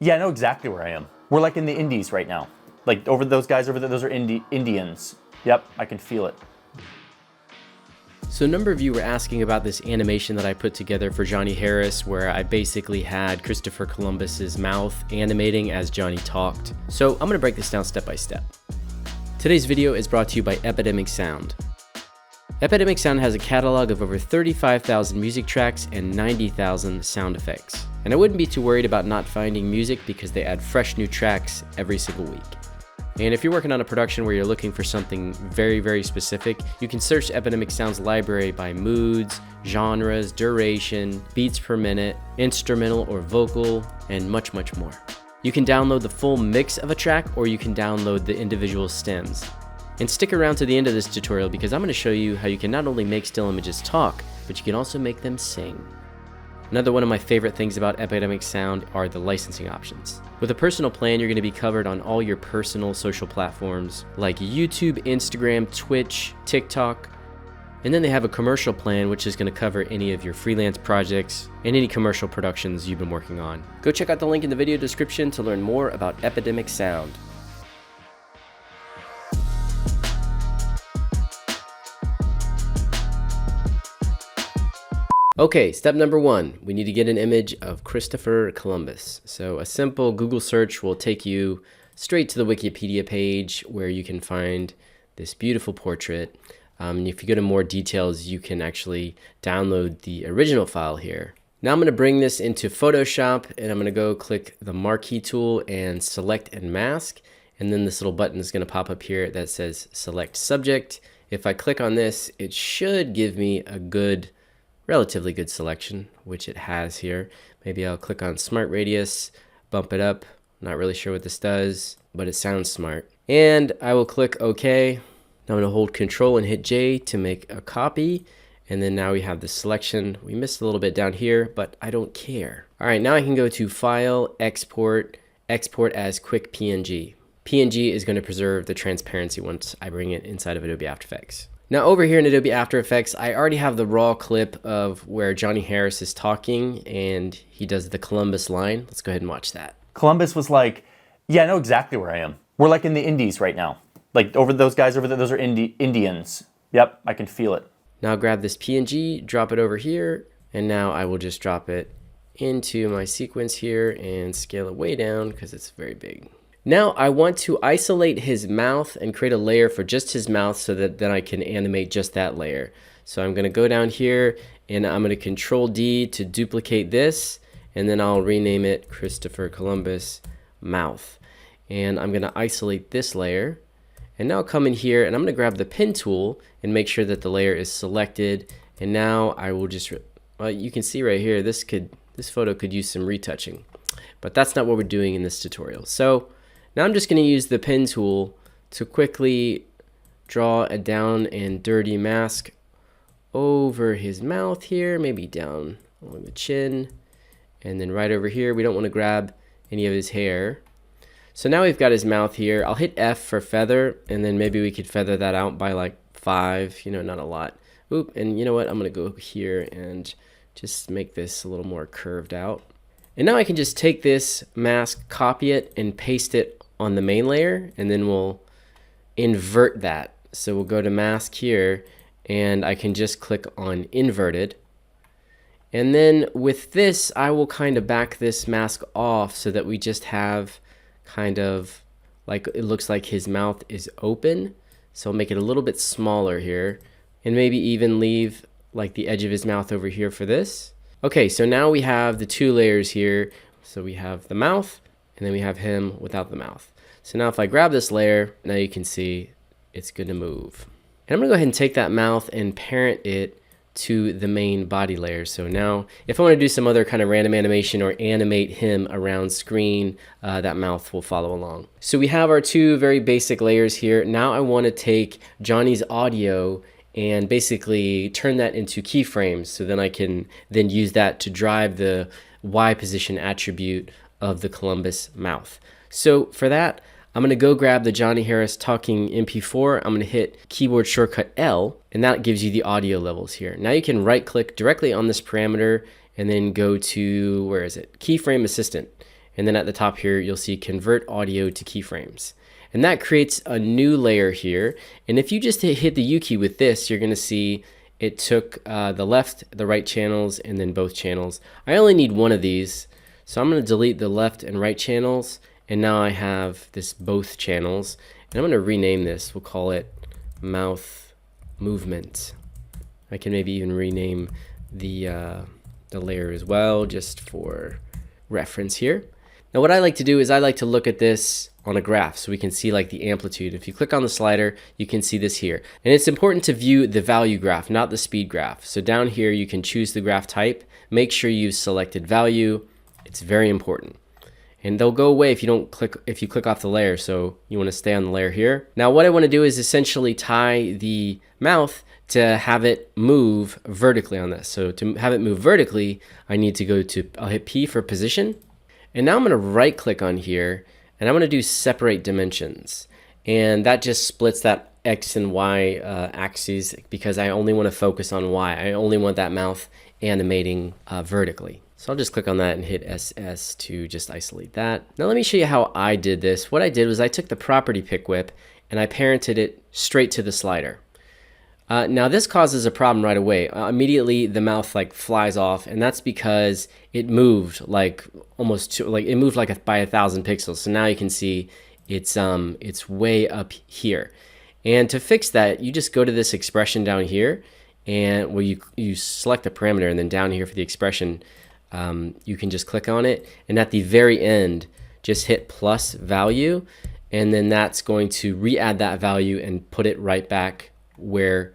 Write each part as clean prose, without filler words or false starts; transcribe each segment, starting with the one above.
Yeah, I know exactly where I am. We're like in the Indies right now. Like over those guys over there, those are Indians. Yep, I can feel it. So a number of you were asking about this animation that I put together for Johnny Harris, where I basically had Christopher Columbus's mouth animating as Johnny talked. So I'm gonna break this down step by step. Today's video is brought to you by Epidemic Sound. Epidemic Sound has a catalog of over 35,000 music tracks and 90,000 sound effects. And I wouldn't be too worried about not finding music because they add fresh new tracks every single week. And if you're working on a production where you're looking for something very, very specific, you can search Epidemic Sound's library by moods, genres, duration, beats per minute, instrumental or vocal, and much, much more. You can download the full mix of a track, or you can download the individual stems. And stick around to the end of this tutorial because I'm going to show you how you can not only make still images talk, but you can also make them sing. Another one of my favorite things about Epidemic Sound are the licensing options. With a personal plan, you're going to be covered on all your personal social platforms like YouTube, Instagram, Twitch, TikTok. And then they have a commercial plan, which is going to cover any of your freelance projects and any commercial productions you've been working on. Go check out the link in the video description to learn more about Epidemic Sound. Okay, step number one, we need to get an image of Christopher Columbus. So a simple Google search will take you straight to the Wikipedia page where you can find this beautiful portrait. And if you go to more details, you can actually download the original file here. Now I'm going to bring this into Photoshop, and I'm going to go click the marquee tool and select and mask. And then this little button is going to pop up here that says select subject. If I click on this, it should give me a relatively good selection, which it has here. Maybe I'll click on Smart Radius, bump it up. Not really sure what this does, but it sounds smart. And I will click OK. Now I'm going to hold Control and hit J to make a copy. And then now we have the selection. We missed a little bit down here, but I don't care. All right, now I can go to File, Export, Export as Quick PNG. PNG is going to preserve the transparency once I bring it inside of Adobe After Effects. Now over here in Adobe After Effects, I already have the raw clip of where Johnny Harris is talking and he does the Columbus line. Let's go ahead and watch that. Columbus was like, yeah, I know exactly where I am. We're like in the Indies right now. Like over those guys over there, those are Indians. Yep, I can feel it. Now grab this PNG, drop it over here, and now I will just drop it into my sequence here and scale it way down because it's very big. Now I want to isolate his mouth and create a layer for just his mouth so that then I can animate just that layer. So I'm going to go down here and I'm going to Control D to duplicate this, and then I'll rename it Christopher Columbus mouth. And I'm going to isolate this layer. And now come in here and I'm going to grab the pen tool and make sure that the layer is selected. And now I will just, well, you can see right here, this photo could use some retouching, but that's not what we're doing in this tutorial. So now I'm just going to use the pen tool to quickly draw a down and dirty mask over his mouth here, maybe down along the chin, and then right over here. We don't want to grab any of his hair. So now we've got his mouth here. I'll hit F for feather, and then maybe we could feather that out by like 5, not a lot. Oop, and you know what? I'm going to go here and just make this a little more curved out. And now I can just take this mask, copy it, and paste it on the main layer, and then we'll invert that. So we'll go to mask here, and I can just click on inverted. And then with this, I will kind of back this mask off so that we just have kind of like, it looks like his mouth is open. So I'll make it a little bit smaller here, and maybe even leave like the edge of his mouth over here for this. Okay, so now we have the two layers here. So we have the mouth, and then we have him without the mouth. So now if I grab this layer, now you can see it's going to move. And I'm going to go ahead and take that mouth and parent it to the main body layer. So now if I want to do some other kind of random animation or animate him around screen, that mouth will follow along. So we have our two very basic layers here. Now I want to take Johnny's audio and basically turn that into keyframes, so then I can then use that to drive the Y position attribute of the Columbus mouth. So for that, I'm going to go grab the Johnny Harris talking MP4. I'm going to hit keyboard shortcut L, and that gives you the audio levels here. Now you can right click directly on this parameter and then go to, where is it? Keyframe Assistant. And then at the top here, you'll see convert audio to keyframes. And that creates a new layer here. And if you just hit the U key with this, you're going to see it took the left, the right channels, and then both channels. I only need one of these. So I'm going to delete the left and right channels. And now I have this both channels. And I'm going to rename this. We'll call it mouth movement. I can maybe even rename the layer as well, just for reference here. Now what I like to do is I like to look at this on a graph so we can see like the amplitude. If you click on the slider, you can see this here. And it's important to view the value graph, not the speed graph. So down here, you can choose the graph type. Make sure you've selected value. It's very important. And they'll go away if you click off the layer. So you want to stay on the layer here. Now what I want to do is essentially tie the mouth to have it move vertically on this. So to have it move vertically, I need to I'll hit P for position. And now I'm going to right click on here and I'm going to do separate dimensions. And that just splits that X and Y axes because I only want to focus on Y. I only want that mouth animating vertically. So I'll just click on that and hit SS to just isolate that. Now let me show you how I did this. What I did was I took the property pick whip and I parented it straight to the slider. Now this causes a problem right away. Immediately the mouth like flies off, and that's because it moved like it moved like by 1,000 pixels. So now you can see it's way up here. And to fix that, you just go to this expression down here, and where you select the parameter, and then down here for the expression, you can just click on it, and at the very end, just hit plus value, and then that's going to re-add that value and put it right back where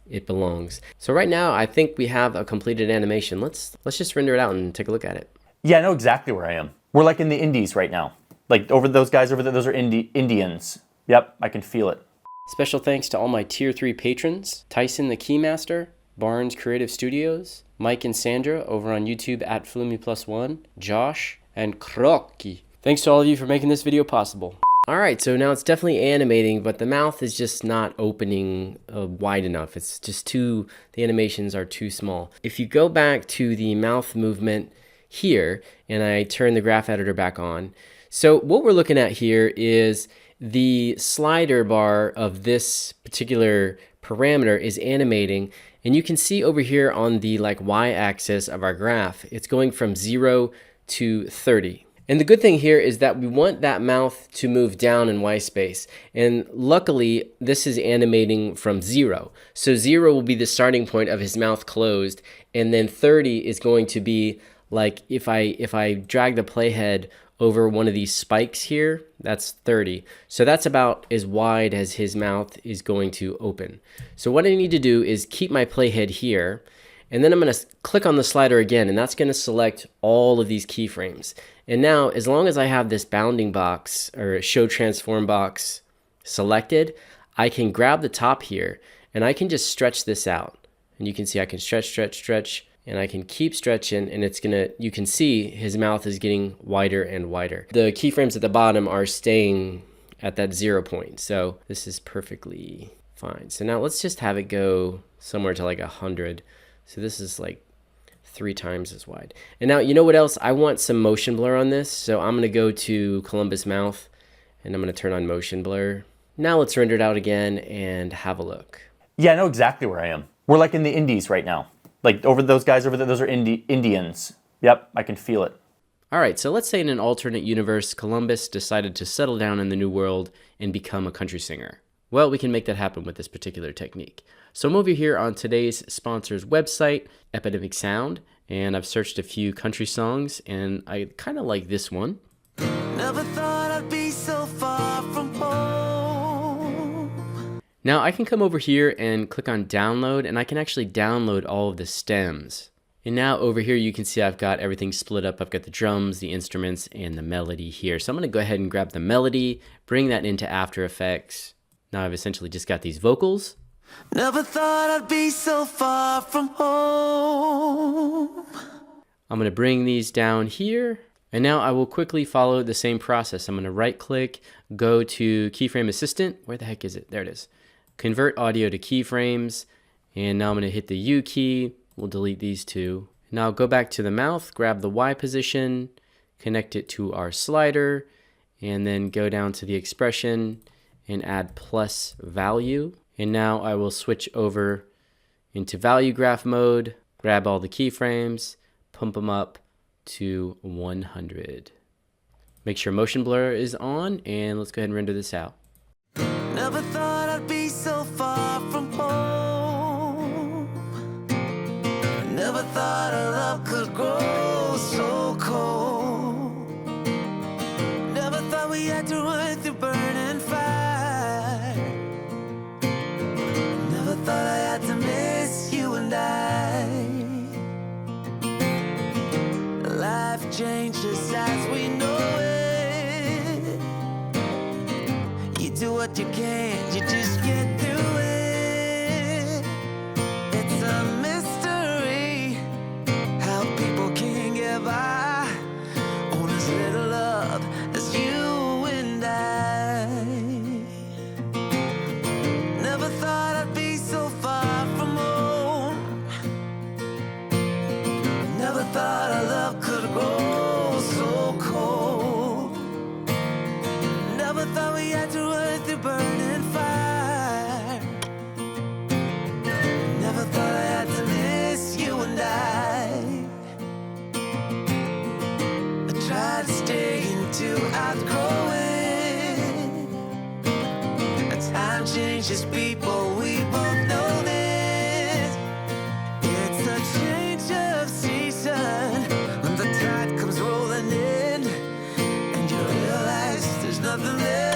it belongs. So right now, I think we have a completed animation. Let's just render it out and take a look at it. Yeah, I know exactly where I am. We're like in the Indies right now. Like over those guys over there, those are Indians. Yep, I can feel it. Special thanks to all my Tier 3 patrons, Tyson the Keymaster, Barnes Creative Studios, Mike and Sandra over on YouTube at Flumi+1, Josh, and Crocky. Thanks to all of you for making this video possible. Alright, so now it's definitely animating, but the mouth is just not opening wide enough. It's just the animations are too small. If you go back to the mouth movement here, and I turn the graph editor back on, so what we're looking at here is the slider bar of this particular parameter is animating, and you can see over here on the y-axis of our graph, it's going from 0 to 30. And the good thing here is that we want that mouth to move down in Y space. And luckily, this is animating from 0. So 0 will be the starting point of his mouth closed. And then 30 is going to be like if I drag the playhead over one of these spikes here, that's 30. So that's about as wide as his mouth is going to open. So what I need to do is keep my playhead here. And then I'm going to click on the slider again, and that's going to select all of these keyframes. And now, as long as I have this bounding box or show transform box selected, I can grab the top here and I can just stretch this out. And you can see I can stretch, and I can keep stretching, and you can see his mouth is getting wider and wider. The keyframes at the bottom are staying at that 0 point. So this is perfectly fine. So now let's just have it go somewhere to like 100. So this is like 3 times as wide. And now, you know what else? I want some motion blur on this. So I'm going to go to Columbus Mouth and I'm going to turn on motion blur. Now let's render it out again and have a look. Yeah, I know exactly where I am. We're like in the Indies right now. Like over those guys over there, those are Indians. Yep, I can feel it. All right, so let's say in an alternate universe, Columbus decided to settle down in the New World and become a country singer. Well, we can make that happen with this particular technique. So I'm over here on today's sponsor's website, Epidemic Sound, and I've searched a few country songs, and I kind of like this one. Never thought I'd be so far from home. Now I can come over here and click on download, and I can actually download all of the stems. And now over here you can see I've got everything split up. I've got the drums, the instruments, and the melody here. So I'm going to go ahead and grab the melody, bring that into After Effects. Now I've essentially just got these vocals. Never thought I'd be so far from home. I'm going to bring these down here. And now I will quickly follow the same process. I'm going to right click, go to Keyframe Assistant. Where the heck is it? There it is. Convert audio to keyframes. And now I'm going to hit the U key. We'll delete these two. Now I'll go back to the mouth, grab the Y position, connect it to our slider, and then go down to the expression and add plus value. And now I will switch over into value graph mode, grab all the keyframes, pump them up to 100. Make sure motion blur is on, and let's go ahead and render this out. Never thought I'd be so far from home. Never thought our love could grow so cold. Never thought we had to run through burning fire. Never thought I had to miss you and I. Life changes as we know it. You do what you can, you just get through it. It's a mystery how people can get by on as little love as you and I. Never thought I'd be so far from home. Never thought our love could grow so cold. Never thought we had to run through burning fire. Never thought I had to miss you and I tried to stay until outgrow it. Time changes people, we both know this. It's a change of season when the tide comes rolling in and you realize there's nothing there